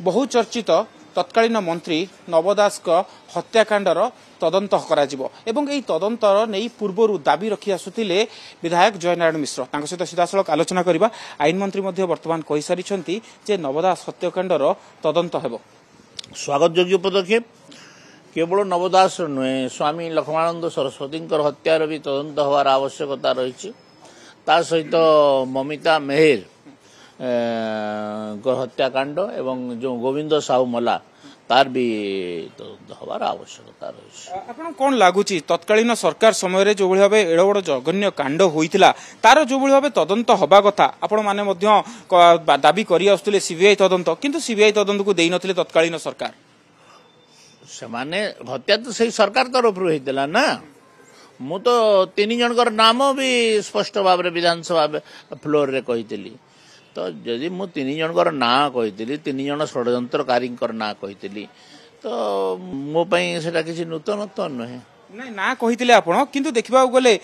बहुचर्चित तत्कालीन मंत्री नव दास हत्याकांडर तदंत तदंतर नहीं पूर्व दाबी रखी आसुले विधायक जयनारायण मिश्र सहित सीधासख आलोचना करने आईन मंत्री वर्तमान कही सारी नव दास हत्याकांडर तदंत हेब स्वागत योग्य पदक्षेप केवल नवदास नुहे स्वामी लक्ष्मणानंद सरस्वती हत्यार भी तदंत हवार आवश्यकता रही सहित ममिता मेहर हत्याकांड एवं जो गोविंद साहू मला तार भी तदंत हवार आवश्यकता रही। आपन कौन लगुच तत्कालीन सरकार समय जो भाव एड़ बड़ जघन्य कांड होता तार जो भाव तदंत हवा कथा आपण माने दाबी कर सीबीआई तदंत किंतु सीबीआई तदंत को देई नथिले तत्कालीन सरकार से माने हत्या तो सही सरकार तरफ होता ना मु तो तीन जनकर नाम भी स्पष्ट भाव विधानसभा फ्लोर रे कही तो जदि मु तीन जनकर ना कही तीन जन षड्यंत्रकारी ना कही तो मो सेटा किसी नूतनत्व नुहे नहीं ना कही आपण किंतु देखा गले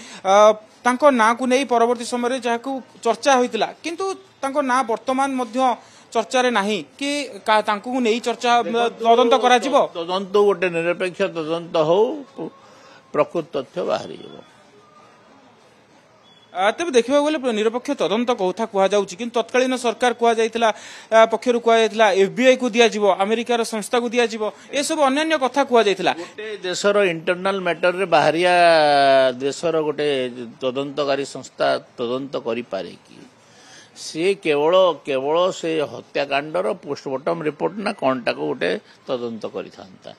तांको ना को नहीं परवर्ती समय जहाँ चर्चा होता किंतु तांको ना वर्तमान मध्य चर्चा रे नहीं कि तांको नहीं चर्चा तदंत करा जिवो तदंत गोटे निरपेक्ष तदंत हो प्रकृत तथ्य बाहरी जीवो तेज देखा गले निरपेक्ष तदंत कथा कहुच्छी तत्कालीन सरकार पक्षर कहुला एफबीआई को दिज्व अमेरिकार संस्था को दिज्व ये सब अन्य कथा कहुला गोटे देशर इंटरनाल मैटर रे बाहरिया देशर गोटे तदंतकारी संस्था तदंत करि पारे कि सी केवल केवल से हत्याकांडर पोस्टमार्टम रिपोर्ट ना कौनटा को गोटे तदंत करता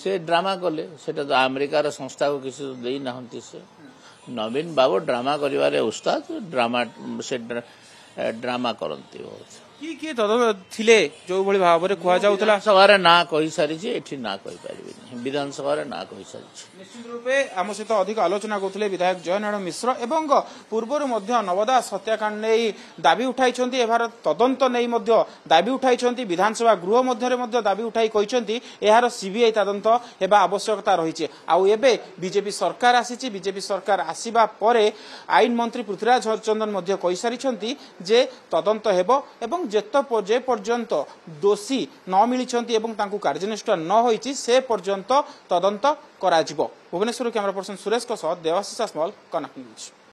से ड्रामा कले से तो अमेरिकार संस्था को किसी दे ना से नवीन बाबू ड्रामा करिवारे उस्ताद ड्रामा से ड्रामा करती किए थिले जो भली भाव में कह जाउतला सभारे ना कहि सारी एठी ना कहि परिबे विधानसभा रे ना कहि सारी निश्चित रूपे आम सहित अधिक आलोचना करते विधायक जयनारायण मिश्र एवं पूर्वर नवदास हत्याकांड नहीं दाबी उठाई एभार तदंत नहीं दाबी उठाई विधानसभा गृह मध्य दाबी उठाई कहते यार सीबीआई तदंत हेबा आवश्यकता रही आबे बीजेपी सरकार आसी बीजेपी सरकार आसीबा परे आईन मंत्री पृथ्वीराज हरिचंदन कही सारी जे तदंत हेबो एवं जे पर्यंत दोषी न मिली कार्यानुष्ठान न होईची से पर्यंत तदंत करा जिवो। भुवनेश्वर कैमरा पर्सन सुरेश देवाशीष आसमल कनक न्यूज।